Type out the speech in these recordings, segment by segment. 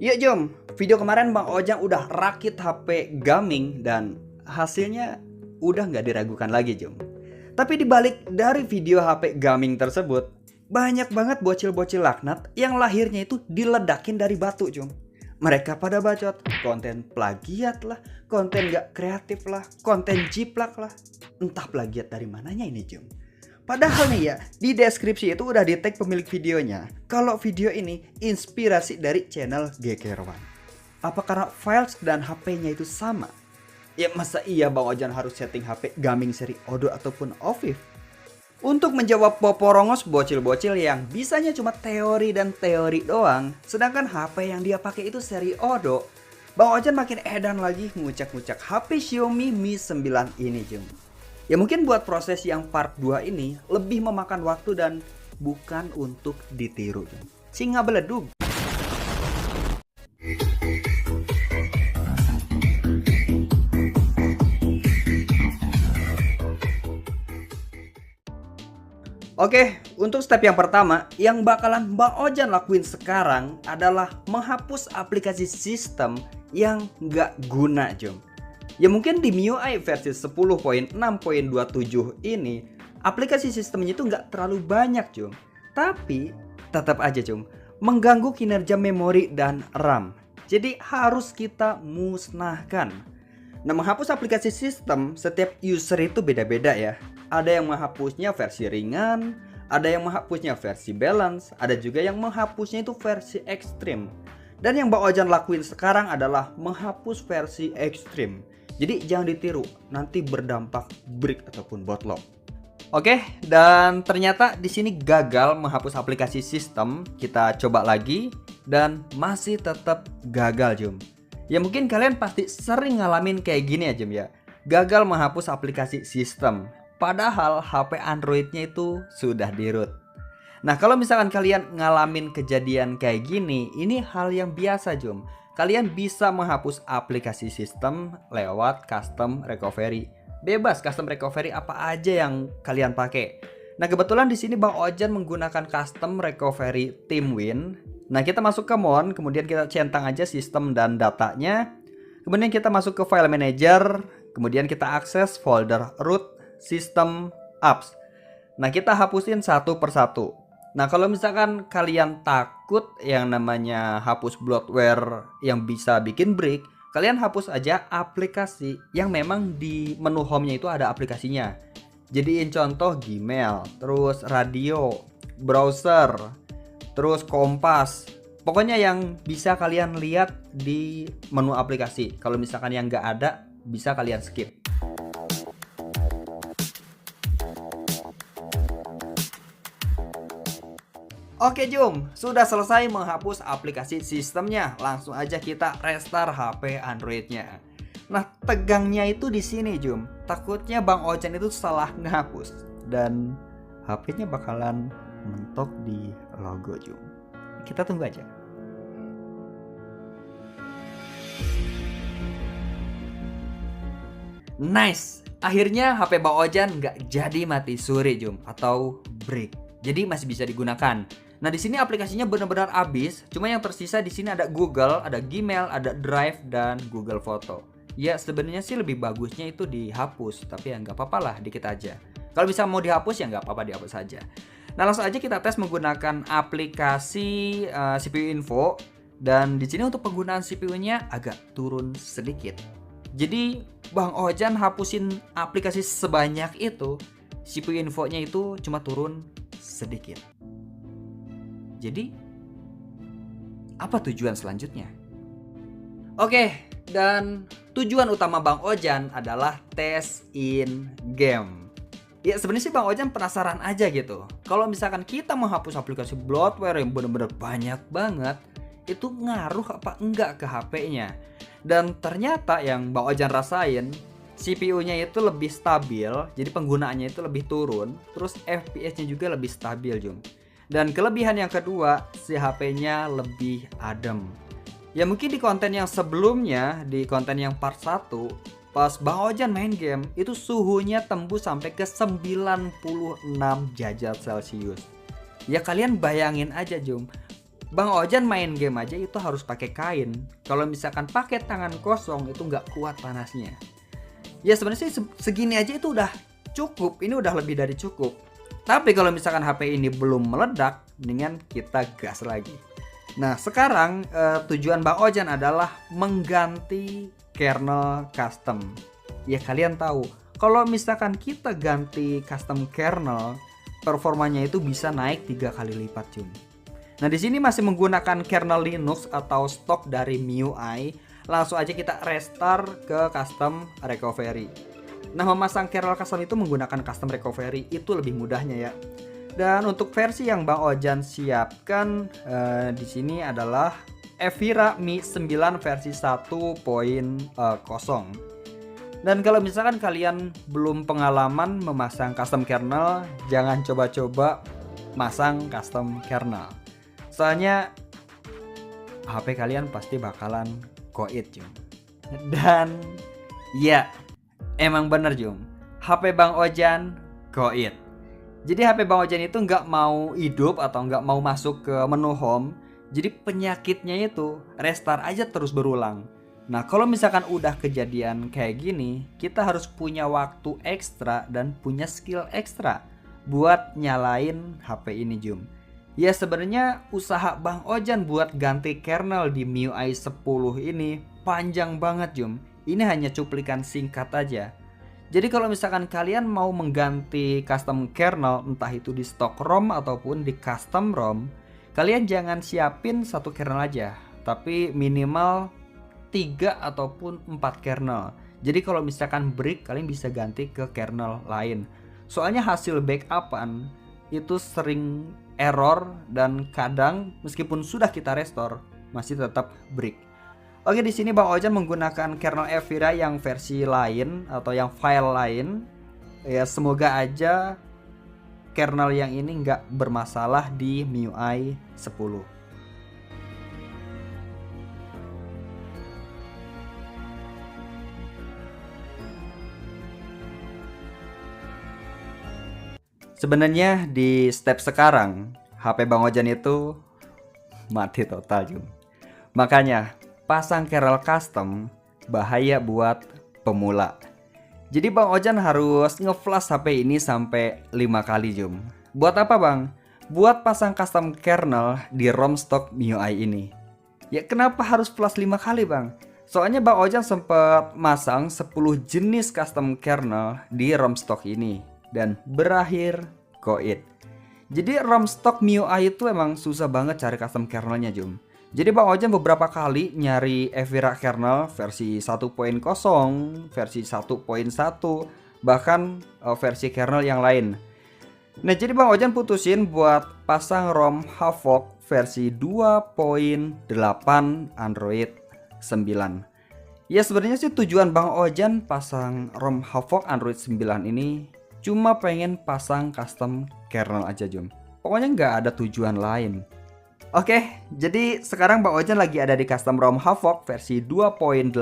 Yuk Jom, video kemarin Bang Ojang udah rakit HP gaming dan hasilnya udah nggak diragukan lagi Jom. Tapi dibalik dari video HP gaming tersebut, banyak banget bocil-bocil laknat yang lahirnya itu diledakin dari batu Jom. Mereka pada bacot, konten plagiat lah, konten gak kreatif lah, konten jiplak lah. Entah plagiat dari mananya ini Jom. Padahal nih ya, di deskripsi itu udah di tag pemilik videonya kalau video ini inspirasi dari channel Gekerwan. Apa karena files dan HP-nya itu sama? Ya masa iya Bang Ojan harus setting HP gaming seri Odo ataupun Ovif? Untuk menjawab poporongos bocil-bocil yang bisanya cuma teori dan teori doang, sedangkan HP yang dia pakai itu seri Odo, Bang Ojan makin edan lagi ngucak-ngucak HP Xiaomi Mi 9 ini Jung. Ya mungkin buat proses yang part 2 ini lebih memakan waktu dan bukan untuk ditiru. Singa beledug. Oke, untuk step yang pertama yang bakalan Bang Ojan lakuin sekarang adalah menghapus aplikasi sistem yang nggak guna, Jom. Ya mungkin di MIUI versi 10.6.27 ini aplikasi sistemnya itu nggak terlalu banyak Jom. Tapi tetap aja Jom mengganggu kinerja memori dan RAM. Jadi harus kita musnahkan. Nah menghapus aplikasi sistem setiap user itu beda-beda ya. Ada yang menghapusnya versi ringan, ada yang menghapusnya versi balance, ada juga yang menghapusnya itu versi ekstrim. Dan yang Bang Ojan lakuin sekarang adalah menghapus versi ekstrim. Jadi jangan ditiru, nanti berdampak break ataupun bootlock. Oke, dan ternyata di sini gagal menghapus aplikasi sistem. Kita coba lagi dan masih tetap gagal, Jom. Ya mungkin kalian pasti sering ngalamin kayak gini ya, Jom ya. Gagal menghapus aplikasi sistem, padahal HP Androidnya itu sudah di root. Nah, kalau misalkan kalian ngalamin kejadian kayak gini, ini hal yang biasa, Jom. Kalian bisa menghapus aplikasi sistem lewat custom recovery. Bebas custom recovery apa aja yang kalian pakai. Nah, kebetulan di sini Bang Ojan menggunakan custom recovery TeamWin. Nah, kita masuk ke Mon, kemudian kita centang aja sistem dan datanya. Kemudian kita masuk ke file manager, kemudian kita akses folder root, system, apps. Nah, kita hapusin satu persatu. Nah kalau misalkan kalian takut yang namanya hapus bloatware yang bisa bikin break, kalian hapus aja aplikasi yang memang di menu home-nya itu ada aplikasinya. Jadiin contoh Gmail, terus radio, browser, terus Kompas. Pokoknya yang bisa kalian lihat di menu aplikasi. Kalau misalkan yang nggak ada, bisa kalian skip. Oke Jom, sudah selesai menghapus aplikasi sistemnya. Langsung aja kita restart HP Androidnya. Nah, tegangnya itu di sini Jom. Takutnya Bang Ojan itu salah ngehapus dan HP-nya bakalan mentok di logo Jom. Kita tunggu aja. Nice, akhirnya HP Bang Ojan nggak jadi mati suri Jom atau break. Jadi masih bisa digunakan. Nah di sini aplikasinya benar-benar habis. Cuma yang tersisa di sini ada Google, ada Gmail, ada Drive dan Google Foto. Ya sebenarnya sih lebih bagusnya itu dihapus, tapi ya nggak apa-apa lah, dikit aja. Kalau bisa mau dihapus ya nggak apa-apa, dihapus saja. Nah langsung aja kita tes menggunakan aplikasi CPU Info. Dan di sini untuk penggunaan CPU-nya agak turun sedikit. Jadi Bang Ojan hapusin aplikasi sebanyak itu, CPU Info-nya itu cuma turun sedikit. Jadi apa tujuan selanjutnya? Oke, dan tujuan utama Bang Ojan adalah tes in game. Ya sebenarnya sih Bang Ojan penasaran aja gitu. Kalau misalkan kita menghapus aplikasi bloatware yang benar-benar banyak banget, itu ngaruh apa enggak ke HP-nya? Dan ternyata yang Bang Ojan rasain, CPU-nya itu lebih stabil, jadi penggunaannya itu lebih turun, terus FPS-nya juga lebih stabil, Jung. Dan kelebihan yang kedua, si HP-nya lebih adem. Ya mungkin di konten yang sebelumnya, di konten yang part 1, pas Bang Ojan main game, itu suhunya tembus sampai ke 96 derajat Celcius. Ya kalian bayangin aja Jum, Bang Ojan main game aja itu harus pakai kain. Kalau misalkan pakai tangan kosong itu nggak kuat panasnya. Ya sebenarnya sih segini aja itu udah cukup. Ini udah lebih dari cukup. Tapi kalau misalkan HP ini belum meledak, mendingan kita gas lagi. Nah sekarang tujuan Bang Ojan adalah mengganti kernel custom. Ya kalian tahu, kalau misalkan kita ganti custom kernel, performanya itu bisa naik 3 kali lipat cuy. Nah di sini masih menggunakan kernel Linux atau stok dari MIUI. Langsung aja kita restart ke custom recovery. Nah memasang kernel custom itu menggunakan custom recovery itu lebih mudahnya ya. Dan untuk versi yang Bang Ojan siapkan di sini adalah Evira Mi 9 versi 1.0. Dan kalau misalkan kalian belum pengalaman memasang custom kernel, jangan coba-coba masang custom kernel. Soalnya HP kalian pasti bakalan koit Jum. Dan ya emang bener Jum, HP Bang Ojan koit. Jadi HP Bang Ojan itu nggak mau hidup atau nggak mau masuk ke menu home. Jadi penyakitnya itu restart aja terus berulang. Nah kalau misalkan udah kejadian kayak gini, kita harus punya waktu ekstra dan punya skill ekstra buat nyalain HP ini Jum. Ya sebenarnya usaha Bang Ojan buat ganti kernel di MIUI 10 ini panjang banget Jum. Ini hanya cuplikan singkat aja. Jadi kalau misalkan kalian mau mengganti custom kernel, entah itu di stock ROM ataupun di custom ROM, kalian jangan siapin satu kernel aja, tapi minimal 3 ataupun 4 kernel. Jadi kalau misalkan break, kalian bisa ganti ke kernel lain. Soalnya hasil backupan itu sering error dan kadang meskipun sudah kita restore masih tetap break. Oke, di sini Bang Ojan menggunakan kernel Evira yang versi lain atau yang file lain. Ya semoga aja kernel yang ini nggak bermasalah di MIUI 10. Sebenarnya di step sekarang HP Bang Ojan itu mati total Jum. Makanya pasang kernel custom bahaya buat pemula. Jadi Bang Ojan harus ngeflash HP ini sampai 5 kali Jum. Buat apa Bang? Buat pasang custom kernel di ROM stock MIUI ini. Ya kenapa harus flash 5 kali Bang? Soalnya Bang Ojan sempat masang 10 jenis custom kernel di ROM stock ini dan berakhir koit. Jadi ROM stock MIUI itu emang susah banget cari custom kernelnya Jum. Jadi Bang Ojan beberapa kali nyari Evira kernel versi 1.0, versi 1.1, bahkan versi kernel yang lain. Nah jadi Bang Ojan putusin buat pasang ROM Havoc versi 2.8 Android 9. Ya sebenarnya sih tujuan Bang Ojan pasang ROM Havoc Android 9 ini cuma pengen pasang custom kernel aja Jum. Pokoknya nggak ada tujuan lain. Oke, jadi sekarang Bang Ojan lagi ada di custom ROM Havoc versi 2.8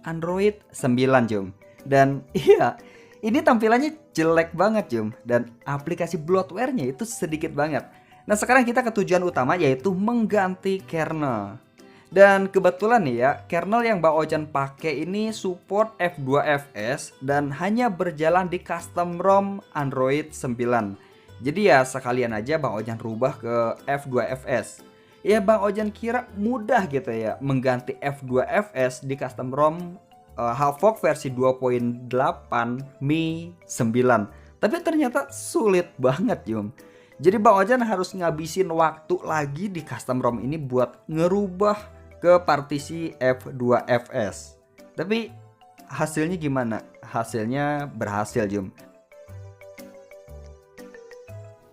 Android 9 Jum. Dan iya, ini tampilannya jelek banget Jum. Dan aplikasi bloatware-nya itu sedikit banget. Nah sekarang kita ke tujuan utama yaitu mengganti kernel. Dan kebetulan nih ya, kernel yang Bang Ojan pakai ini support F2FS dan hanya berjalan di custom ROM Android 9. Jadi ya sekalian aja Bang Ojan rubah ke F2FS. Ya Bang Ojan kira mudah gitu ya mengganti F2FS di custom ROM Havoc versi 2.8 Mi 9. Tapi ternyata sulit banget Jum. Jadi Bang Ojan harus ngabisin waktu lagi di custom ROM ini buat ngerubah ke partisi F2FS. Tapi hasilnya gimana? Hasilnya berhasil Jum.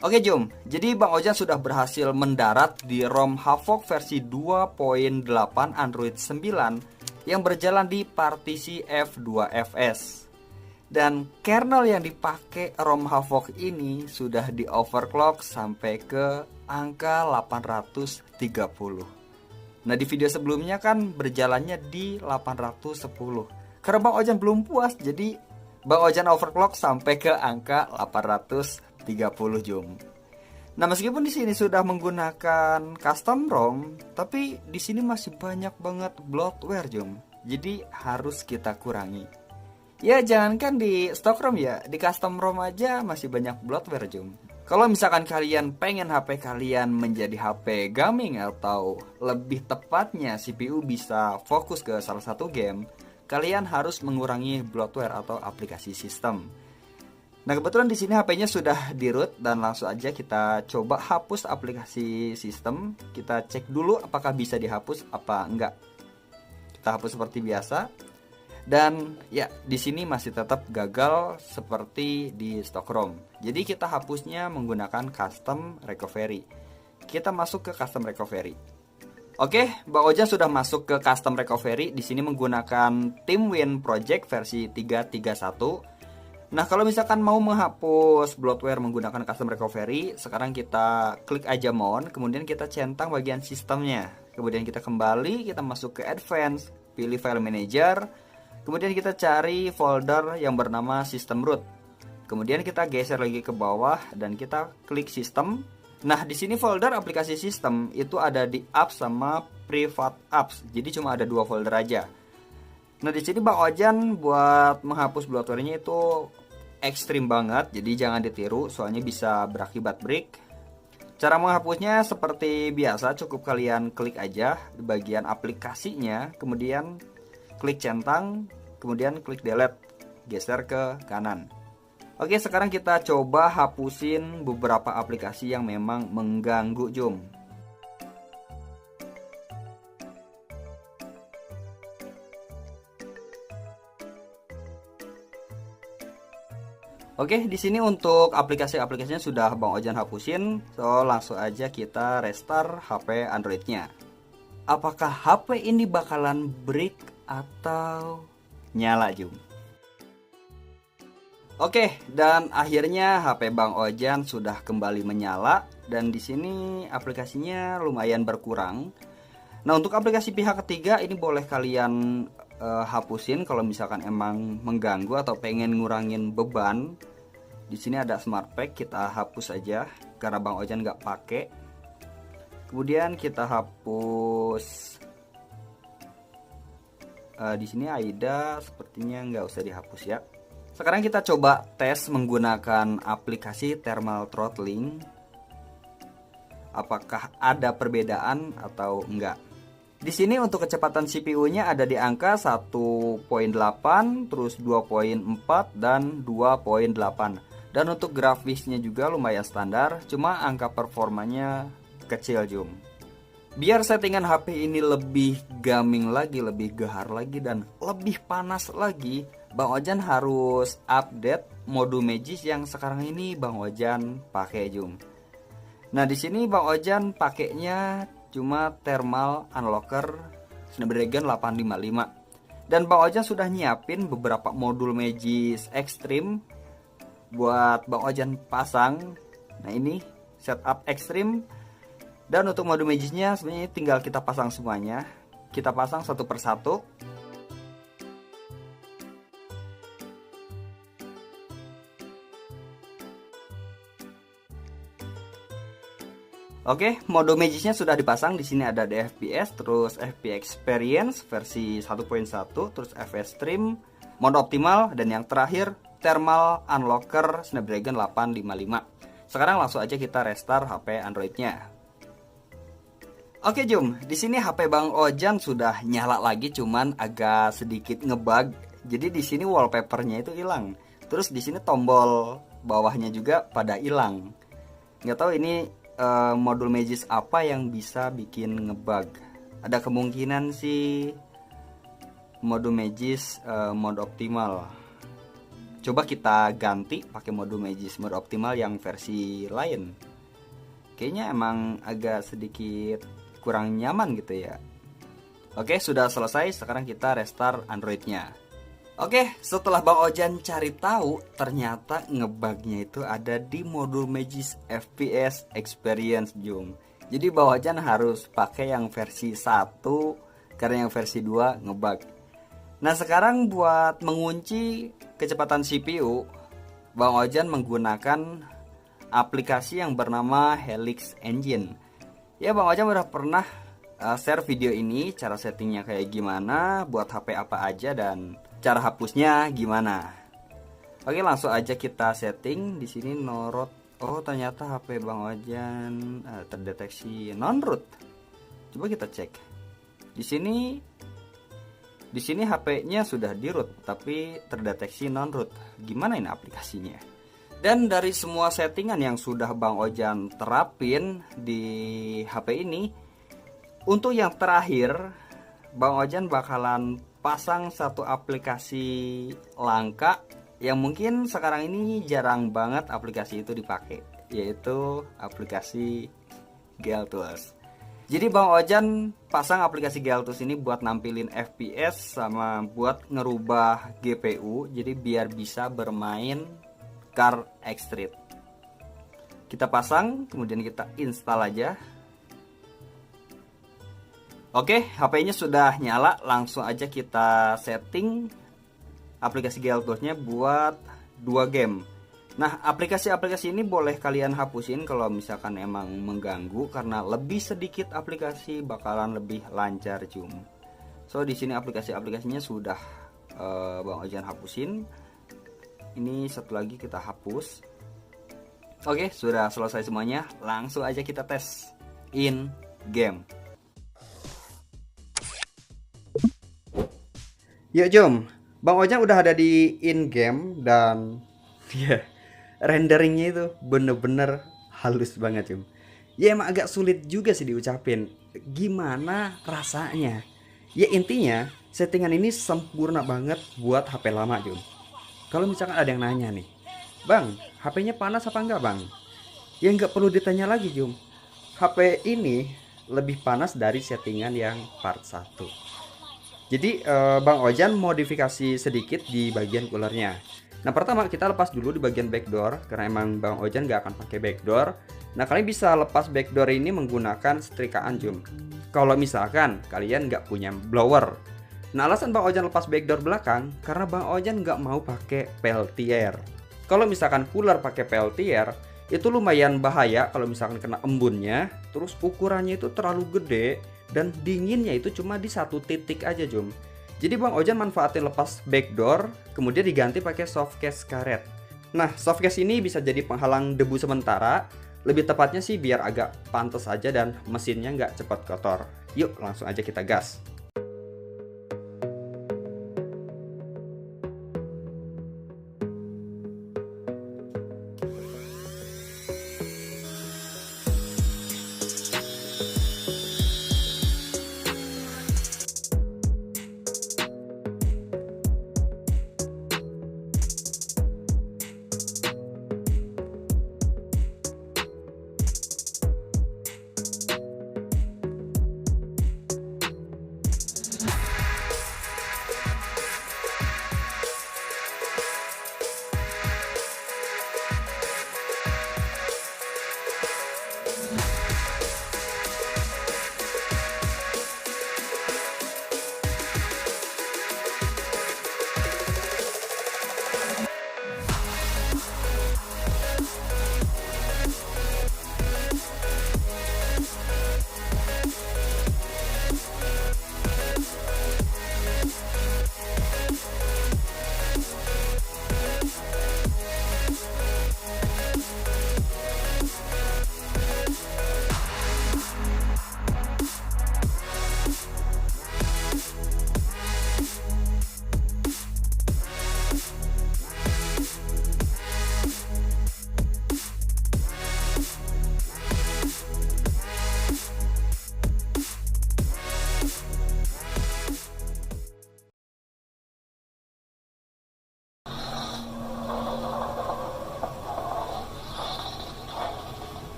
Oke Jum, jadi Bang Ojan sudah berhasil mendarat di ROM Havoc versi 2.8 Android 9 yang berjalan di partisi F2FS. Dan kernel yang dipakai ROM Havoc ini sudah di overclock sampai ke angka 830. Nah di video sebelumnya kan berjalannya di 810. Karena Bang Ojan belum puas, jadi Bang Ojan overclock sampai ke angka 830 Jum. Nah, meskipun di sini sudah menggunakan custom ROM, tapi di sini masih banyak banget bloatware, Jom. Jadi harus kita kurangi. Ya, jangankan di stock ROM ya, di custom ROM aja masih banyak bloatware, Jom. Kalau misalkan kalian pengen HP kalian menjadi HP gaming atau lebih tepatnya CPU bisa fokus ke salah satu game, kalian harus mengurangi bloatware atau aplikasi sistem. Nah, kebetulan di sini HP-nya sudah di root dan langsung aja kita coba hapus aplikasi sistem. Kita cek dulu apakah bisa dihapus apa enggak. Kita hapus seperti biasa. Dan ya, di sini masih tetap gagal seperti di stock ROM. Jadi kita hapusnya menggunakan custom recovery. Kita masuk ke custom recovery. Oke, Bang Ojan sudah masuk ke custom recovery. Di sini menggunakan TeamWin Project versi 3.3.1. Nah, kalau misalkan mau menghapus bloatware menggunakan custom recovery, sekarang kita klik aja mount, kemudian kita centang bagian sistemnya. Kemudian kita kembali, kita masuk ke advance, pilih file manager, kemudian kita cari folder yang bernama system root. Kemudian kita geser lagi ke bawah dan kita klik sistem. Nah, di sini folder aplikasi sistem itu ada di apps sama private apps. Jadi cuma ada 2 folder aja. Nah, di sini Bang Ojan buat menghapus bloatware-nya itu ekstrim banget, jadi jangan ditiru soalnya bisa berakibat break. Cara menghapusnya seperti biasa, cukup kalian klik aja di bagian aplikasinya, kemudian klik centang, kemudian klik delete, geser ke kanan. Oke, sekarang kita coba hapusin beberapa aplikasi yang memang mengganggu, Jom. Oke, di sini untuk aplikasi-aplikasinya sudah Bang Ojan hapusin. So, langsung aja kita restart HP Android-nya. Apakah HP ini bakalan break atau nyala, Jum? Oke, dan akhirnya HP Bang Ojan sudah kembali menyala dan di sini aplikasinya lumayan berkurang. Nah, untuk aplikasi pihak ketiga ini boleh kalian hapusin kalau misalkan emang mengganggu atau pengen ngurangin beban. Di sini ada Smart Pack, kita hapus aja karena Bang Ojan nggak pakai. Kemudian kita hapus di sini AIDA, sepertinya nggak usah dihapus ya. Sekarang kita coba tes menggunakan aplikasi thermal throttling. Apakah ada perbedaan atau enggak? Di sini untuk kecepatan CPU-nya ada di angka 1.8, terus 2.4 dan 2.8. Dan untuk grafisnya juga lumayan standar, cuma angka performanya kecil, Jum. Biar settingan HP ini lebih gaming lagi, lebih gahar lagi dan lebih panas lagi, Bang Ojan harus update mode Magis yang sekarang ini Bang Ojan pakai, Jum. Nah, di sini Bang Ojan pakainya cuma thermal unlocker Snapdragon 855. Dan Bang Ojan sudah nyiapin beberapa modul Magis Extreme buat Bang Ojan pasang. Nah, ini setup Extreme. Dan untuk mode Magisnya sebenarnya tinggal kita pasang semuanya. Kita pasang satu persatu. Oke, mode Magisnya sudah dipasang. Di sini ada DFPS, terus FP Experience versi 1.1, terus FS Stream, mode optimal, dan yang terakhir Thermal Unlocker Snapdragon 855. Sekarang langsung aja kita restart HP Android-nya. Oke, Jum, di sini HP Bang Ojan sudah nyala lagi, cuman agak sedikit ngebug. Jadi di sini wallpapernya itu hilang. Terus di sini tombol bawahnya juga pada hilang. Nggak tahu ini modul Magis apa yang bisa bikin ngebug. Ada kemungkinan sih mode Magis mode optimal. Coba kita ganti pakai mode Magis mode optimal yang versi lain. Kayaknya emang agak sedikit kurang nyaman gitu ya. Oke, sudah selesai. Sekarang kita restart Android-nya. Oke, setelah Bang Ojan cari tahu, ternyata ngebugnya itu ada di modul Magis FPS Experience, Jum. Jadi Bang Ojan harus pakai yang versi 1 karena yang versi 2 ngebug. Nah, sekarang buat mengunci kecepatan CPU, Bang Ojan menggunakan aplikasi yang bernama Helix Engine. Ya, Bang Ojan udah pernah share video ini, cara settingnya kayak gimana, buat HP apa aja, dan cara hapusnya gimana. Oke, langsung aja kita setting. Di sini no root. Oh, ternyata HP Bang Ojan terdeteksi non root. Coba kita cek. Di sini HP-nya sudah di root tapi terdeteksi non root. Gimana ini aplikasinya? Dan dari semua settingan yang sudah Bang Ojan terapin di HP ini, untuk yang terakhir Bang Ojan bakalan pasang satu aplikasi langka yang mungkin sekarang ini jarang banget aplikasi itu dipakai, yaitu aplikasi GLTools. Jadi Bang Ojan pasang aplikasi GLTools ini buat nampilin FPS sama buat ngerubah GPU, jadi biar bisa bermain Car X-Street. Kita pasang, kemudian kita install aja. Oke, HP-nya sudah nyala. Langsung aja kita setting aplikasi GLTools-nya buat 2 game. Nah, aplikasi-aplikasi ini boleh kalian hapusin kalau misalkan emang mengganggu, karena lebih sedikit aplikasi bakalan lebih lancar Jum. So di sini aplikasi-aplikasinya sudah Bang Ojan hapusin. Ini satu lagi kita hapus. Oke, sudah selesai semuanya. Langsung aja kita tes in game. Yuk Jom, Bang Ojan udah ada di in game dan renderingnya itu bener-bener halus banget Jom. Ya emang agak sulit juga sih diucapin gimana rasanya. Ya intinya settingan ini sempurna banget buat HP lama Jom. Kalau misalkan ada yang nanya nih, Bang, HP-nya panas apa enggak Bang? Ya nggak perlu ditanya lagi Jum. HP ini lebih panas dari settingan yang part 1. Jadi Bang Ojan modifikasi sedikit di bagian coolernya. Nah, pertama kita lepas dulu di bagian backdoor, karena emang Bang Ojan nggak akan pakai backdoor. Nah, kalian bisa lepas backdoor ini menggunakan setrikaan Jum. Kalau misalkan kalian nggak punya blower. Nah, alasan Bang Ojan lepas backdoor belakang karena Bang Ojan nggak mau pakai peltier. Kalau misalkan cooler pakai peltier, itu lumayan bahaya kalau misalkan kena embunnya. Terus ukurannya itu terlalu gede dan dinginnya itu cuma di satu titik aja Jum. Jadi Bang Ojan manfaatin lepas backdoor, kemudian diganti pakai softcase karet. Nah, softcase ini bisa jadi penghalang debu sementara. Lebih tepatnya sih biar agak pantas aja dan mesinnya nggak cepat kotor. Yuk langsung aja kita gas.